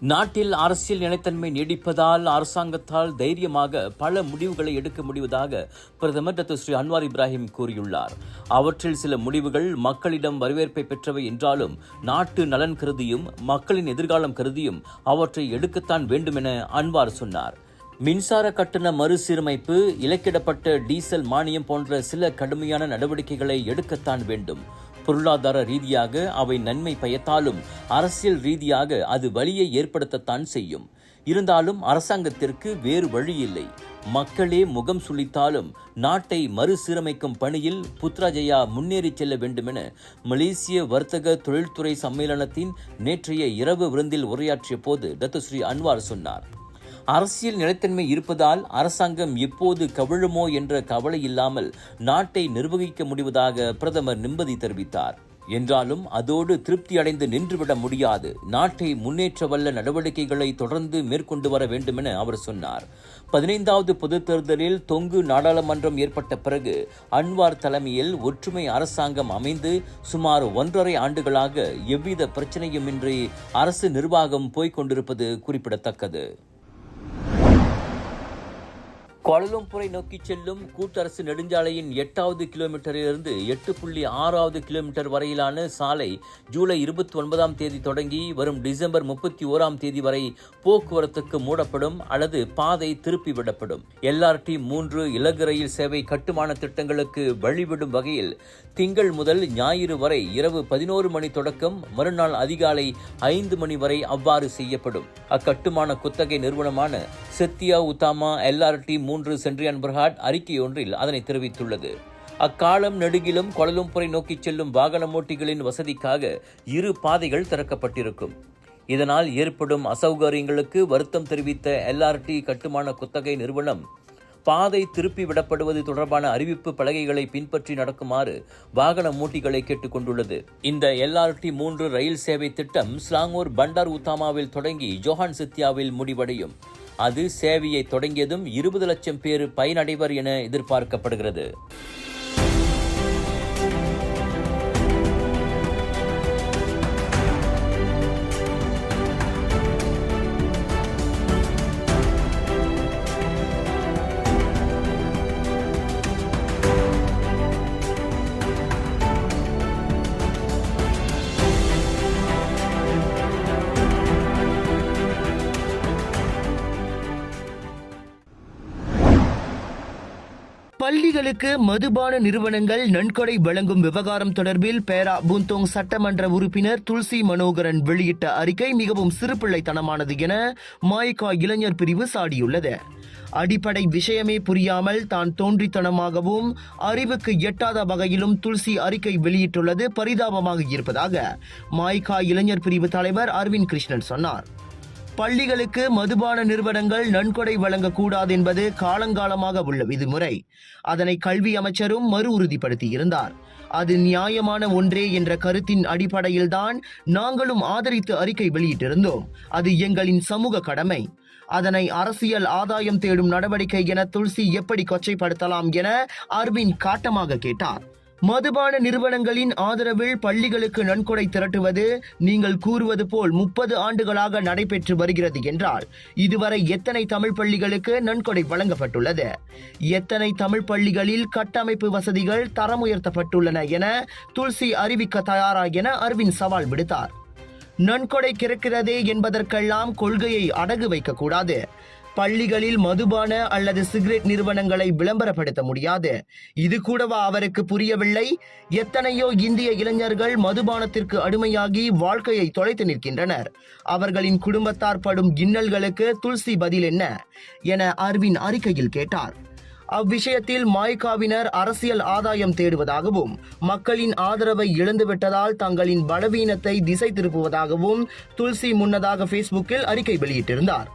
நாட்டில் அரசியல் நிலைத்தன்மை நீடிப்பதால் அரசாங்கத்தால் தைரியமாக பல முடிவுகளை எடுக்க முடிவதாக பிரதமர் டாக்டர் ஸ்ரீ அன்வார் இப்ராஹிம் கூறியுள்ளார். அவற்றில் சில முடிவுகள் மக்களிடம் வரவேற்பை பெற்றவை என்றாலும் நாட்டு நலன் கருதியும் மக்களின் எதிர்காலம் கருதியும் அவற்றை எடுக்கத்தான் வேண்டும் என அன்வார் சொன்னார். மின்சார கட்டண மறுசீரமைப்பு, இலக்கிடப்பட்ட டீசல் மானியம் போன்ற சில கடுமையான நடவடிக்கைகளை எடுக்கத்தான் வேண்டும். பொருளாதார ரீதியாக அவை நன்மை பயத்தாலும் அரசியல் ரீதியாக அது வலியை ஏற்படுத்தத்தான் செய்யும். இருந்தாலும் அரசாங்கத்திற்கு வேறு வழி இல்லை. மக்களே முகம் சுளித்தாலும் நாட்டை மறுசீரமைக்கும் பணியில் புத்ராஜயா முன்னேறி செல்ல வேண்டுமென மலேசிய வர்த்தக தொழில்துறை சம்மேளனத்தின் நேற்றைய இரவு விருந்தில் உரையாற்றிய போது டாக்டர் ஸ்ரீ அன்வார் சொன்னார். அரசியல் நிலைத்தன்மை இருப்பதால் அரசாங்கம் எப்போது கவிழுமோ என்ற கவலை இல்லாமல் நாட்டை நிர்வகிக்க முடிவதாக பிரதமர் நிம்மதி தெரிவித்தார். என்றாலும் அதோடு திருப்தி அடைந்து நின்றுவிட முடியாது. நாட்டை முன்னேற்ற வல்ல நடவடிக்கைகளை தொடர்ந்து மேற்கொண்டு வர வேண்டும் என அவர் சொன்னார். 15வது பொதுத் தேர்தலில் தொங்கு நாடாளுமன்றம் ஏற்பட்ட பிறகு அன்வார் தலைமையில் ஒற்றுமை அரசாங்கம் அமைந்து சுமார் 1.5 ஆண்டுகளாக எவ்வித பிரச்சனையுமின்றி அரசு நிர்வாகம் போய்க் கொண்டிருப்பது குறிப்பிடத்தக்கது. கோலாலம்பூரை நோக்கி செல்லும் கூட்டரசு நெடுஞ்சாலையின் 8வது கிலோமீட்டரிலிருந்து 8.6வது கிலோமீட்டர் வரையிலான சாலை ஜூலை 29ஆம் தேதி தொடங்கி வரும் டிசம்பர் 31ஆம் தேதி வரை போக்குவரத்துக்கு மூடப்படும் அல்லது பாதை திருப்பிவிடப்படும். LRT 3 இலகு ரயில் சேவை கட்டுமான திட்டங்களுக்கு வழிவிடும் வகையில் திங்கள் முதல் ஞாயிறு வரை இரவு 11 மணி தொடக்கம் மறுநாள் அதிகாலை 5 மணி வரை அவ்வாறு செய்யப்படும். அக்கட்டுமான குத்தகை நிறுவனமான செத்தியா உத்தாமா LRT 3 சென்ட்ரியன் பர்ஹாட் அறிக்கை ஒன்றில் அதனை தெரிவித்துள்ளது. அக்காலம் நெடுகிலும் கோலாலம்பூரை நோக்கி செல்லும் வாகனமோட்டிகளின் வசதிக்காக 2 பாதைகள் திறக்கப்பட்டிருக்கும். இதனால் ஏற்படும் அசௌகரியங்களுக்கு வருத்தம் தெரிவித்த LRT கட்டுமான குத்தகை நிறுவனம் பாதை திருப்பி விடப்படுவது தொடர்பான அறிவிப்பு பலகைகளை பின்பற்றி நடக்குமாறு வாகனமோட்டிகளை கேட்டுக் கொண்டுள்ளது. இந்த LRT 3 ரயில் சேவை திட்டம் ஸ்லாங்கூர் பண்டார் உத்தாமாவில் தொடங்கி ஜோஹான் சித்தியாவில் முடிவடையும். அது சேவையை தொடங்கியதும் 20 லட்சம் பேர் பயனடைவர் என எதிர்பார்க்கப்படுகிறது. பள்ளிகளுக்கு மதுபான நிறுவனங்கள் நன்கொடை வழங்கும் விவகாரம் தொடர்பில் பேரா பூந்தோங் சட்டமன்ற உறுப்பினர் துல்சி மனோகரன் வெளியிட்ட அறிக்கை மிகவும் சிறுபிள்ளைத்தனமானது என மாய்கா இளைஞர் பிரிவு சாடியுள்ளது. அடிப்படை விஷயமே புரியாமல் தான் தோன்றித்தனமாகவும் அறிவுக்கு எட்டாத வகையிலும் துல்சி அறிக்கை வெளியிட்டுள்ளது பரிதாபமாக இருப்பதாக மாய்கா இளைஞர் பிரிவு தலைவர் அரவிந்த் கிருஷ்ணன் சொன்னார். பள்ளிகளுக்கு மதுபான நிறுவனங்கள் நன்கொடை வழங்கக்கூடாது என்பது காலங்காலமாக உள்ள விதிமுறை. அதனை கல்வி அமைச்சரும் மறு உறுதிப்படுத்தியிருந்தார். அது நியாயமான ஒன்றே என்ற கருத்தின் அடிப்படையில்தான் நாங்களும் ஆதரித்து அறிக்கை வெளியிட்டிருந்தோம். அது எங்களின் சமூக கடமை. அதனை அரசியல் ஆதாயம் தேடும் நடவடிக்கை என துல்சி எப்படி கொச்சைப்படுத்தலாம் என அரவிந்த் காட்டமாக கேட்டார். மதுபான நிறுவனங்களின் ஆதரவில் பள்ளிகளுக்கு நன்கொடை திரட்டுவது நீங்கள் கூறுவது போல் 30 ஆண்டுகளாக நடைபெற்று வருகிறது என்றால் இதுவரை எத்தனை தமிழ் பள்ளிகளுக்கு நன்கொடை வழங்கப்பட்டுள்ளது? எத்தனை தமிழ் பள்ளிகளில் கட்டமைப்பு வசதிகள் தரம் உயர்த்தப்பட்டுள்ளன என துல்சி அறிவிக்க தயாரா என அரவிந்த் சவால் விடுத்தார். நன்கொடை கிடைக்கிறதே என்பதற்கெல்லாம் கொள்கையை அடகு வைக்கக்கூடாது. பள்ளிகளில் மதுபான அல்லது சிகரெட் நிறுவனங்களை விளம்பரப்படுத்த முடியாது. இது கூடவா அவருக்கு புரியவில்லை? எத்தனையோ இந்திய இளைஞர்கள் மதுபானத்திற்கு அடிமையாகி வாழ்க்கையை தொலைத்து நிற்கின்றனர். அவர்களின் குடும்பத்தார் படும் இன்னல்களுக்கு துல்சி பதில் என்ன என அரவிந்த் அறிக்கையில் கேட்டார். அவ்விஷயத்தில் மாய்காவினர் அரசியல் ஆதாயம் தேடுவதாகவும் மக்களின் ஆதரவை இழந்துவிட்டதால் தங்களின் பலவீனத்தை திசை திருப்புவதாகவும் துல்சி முன்னதாக ஃபேஸ்புக்கில் அறிக்கை வெளியிட்டிருந்தார்.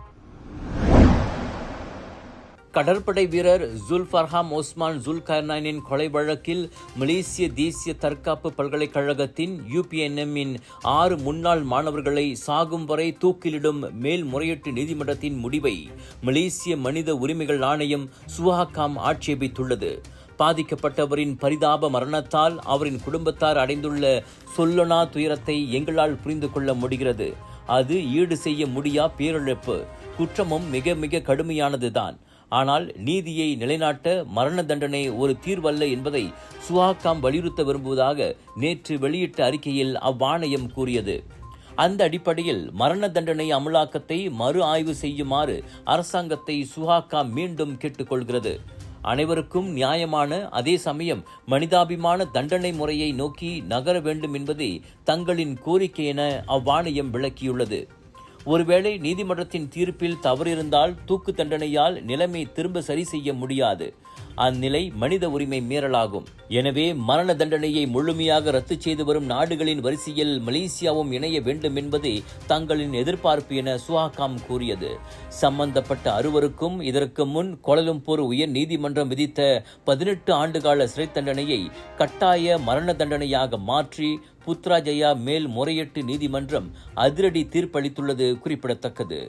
கடற்படை வீரர் ஜுல்ஃபர்ஹாம் ஓஸ்மான் ஜுல்கர்னைனின் கொலை வழக்கில் மலேசிய தேசிய தற்காப்பு பல்கலைக்கழகத்தின் UPNM-இன் 6 முன்னாள் மாணவர்களை சாகும் வரை தூக்கிலிடும் மேல்முறையீட்டு நீதிமன்றத்தின் முடிவை மலேசிய மனித உரிமைகள் ஆணையம் சுஹாகாம் ஆட்சேபித்துள்ளது. பாதிக்கப்பட்டவரின் பரிதாப மரணத்தால் அவரின் குடும்பத்தார் அடைந்துள்ள சொல்லொணா துயரத்தை எங்களால் புரிந்து கொள்ள முடிகிறது. அது ஈடு செய்ய முடியா பேரிழப்பு. குற்றமும் மிக மிக கடுமையானதுதான். ஆனால் நீதியை நிலைநாட்ட மரண தண்டனை ஒரு தீர்வல்ல என்பதை சுஹாக்காம் வலியுறுத்த விரும்புவதாக நேற்று வெளியிட்ட அறிக்கையில் அவ்வாணையம் கூறியது. அந்த அடிப்படையில் மரண தண்டனை அமலாக்கத்தை மறு ஆய்வு செய்யுமாறு அரசாங்கத்தை சுஹாக்காம் மீண்டும் கேட்டுக்கொள்கிறது. அனைவருக்கும் நியாயமான அதே சமயம் மனிதாபிமான தண்டனை முறையை நோக்கி நகர வேண்டும் என்பதே தங்களின் கோரிக்கை என அவ்வாணையம் விளக்கியுள்ளது. ஒருவேளை நீதிமன்றத்தின் தீர்ப்பில் தவறு இருந்தால் தூக்கு தண்டனையால் நிலைமை திரும்ப சரி செய்ய முடியாது. அந்நிலை மனித உரிமை மீறலாகும். எனவே மரண தண்டனையை முழுமையாக ரத்து செய்து வரும் நாடுகளின் வரிசையில் மலேசியாவும் இணைய வேண்டும் என்பதே தங்களின் எதிர்பார்ப்பு என சுஹாக்காம் கூறியது. சம்பந்தப்பட்ட அறுவருக்கும் இதற்கு முன் கோலாலம்பூர் உயர் நீதிமன்றம் விதித்த 18 ஆண்டுகால சிறை தண்டனையை கட்டாய மரண தண்டனையாக மாற்றி புத்ராஜயா மேல் முறையீட்டு நீதிமன்றம் அதிரடி தீர்ப்பளித்துள்ளது குறிப்பிடத்தக்கது.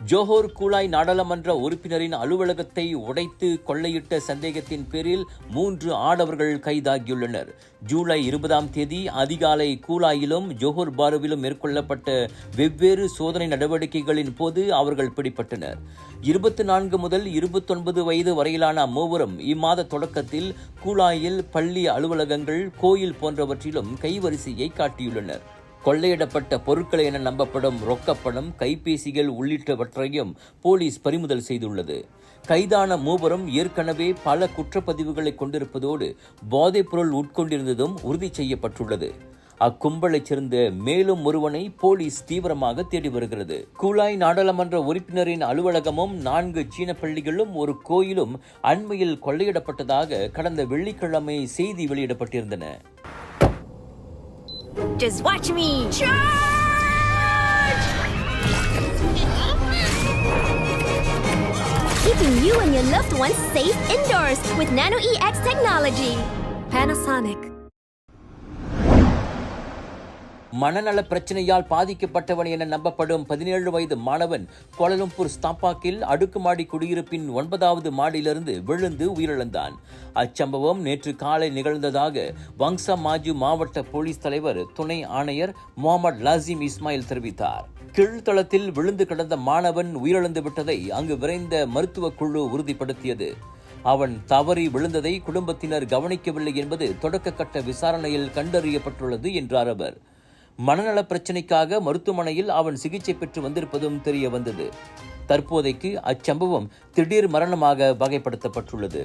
ஜோஹர் கூலாய் நாடாளுமன்ற உறுப்பினரின் அலுவலகத்தை உடைத்து கொள்ளையிட்ட சந்தேகத்தின் பேரில் 3 ஆடவர்கள் கைதாகியுள்ளனர். ஜூலை 20ஆம் தேதி அதிகாலை கூலாயிலும் ஜோஹர் பாருவிலும் மேற்கொள்ளப்பட்ட வெவ்வேறு சோதனை நடவடிக்கைகளின் போது அவர்கள் பிடிபட்டனர். 24 முதல் 29 வயது வரையிலான அம்மூவரும் இம்மாத தொடக்கத்தில் கூலாயில் பள்ளி அலுவலகங்கள், கோயில் போன்றவற்றிலும் கைவரிசையை காட்டியுள்ளனர். கொள்ளையிடப்பட்ட பொருட்கள் என நம்பப்படும் ரொக்கப்பணம், கைபேசிகள் உள்ளிட்டவற்றையும் போலீஸ் பறிமுதல் செய்துள்ளது. கைதான மூவரும் ஏற்கனவே பல குற்றப்பதிவுகளை கொண்டிருப்பதோடு போதைப்பொருள் உட்கொண்டிருந்ததும் உறுதி செய்யப்பட்டுள்ளது. அக்கும்பலைச் சேர்ந்த மேலும் ஒருவனை போலீஸ் தீவிரமாக தேடி வருகிறது. கூலாய் நாடாளுமன்ற உறுப்பினரின் அலுவலகமும் 4 சீன பள்ளிகளும் ஒரு கோயிலும் அண்மையில் கொள்ளையிடப்பட்டதாக கடந்த வெள்ளிக்கிழமை செய்தி வெளியிடப்பட்டிருந்தன. Just watch me! Charge! Keeping you and your loved ones safe indoors with Nano EX technology. Panasonic. மனநல பிரச்சனையால் பாதிக்கப்பட்டவன் என நம்பப்படும் 17 வயது மாணவன் கோலாலம்பூர் ஸ்தாபாக்கில் அடுக்குமாடி குடியிருப்பின் 9வது மாடியிலிருந்து விழுந்து உயிரிழந்தான். அச்சம்பவம் நேற்று காலை நிகழ்ந்ததாக வங்சா மாஜு மாவட்ட போலீஸ் தலைவர் துணை ஆணையர் முகமது லாசிம் இஸ்மாயில் தெரிவித்தார். கீழ்த்தளத்தில் விழுந்து கிடந்த மாணவன் உயிரிழந்து விட்டதை அங்கு விரைந்த மருத்துவ குழு உறுதிப்படுத்தியது. அவன் தவறி விழுந்ததை குடும்பத்தினர் கவனிக்கவில்லை என்பது தொடக்க கட்ட விசாரணையில் கண்டறியப்பட்டுள்ளது என்றார் அவர். மனநல பிரச்சினைக்காக மருத்துவமனையில் அவன் சிகிச்சை பெற்று வந்திருப்பதும் தெரிய வந்தது. தற்போதைக்கு அச்சம்பவம் திடீர் மரணமாக வகைப்படுத்தப்பட்டுள்ளது.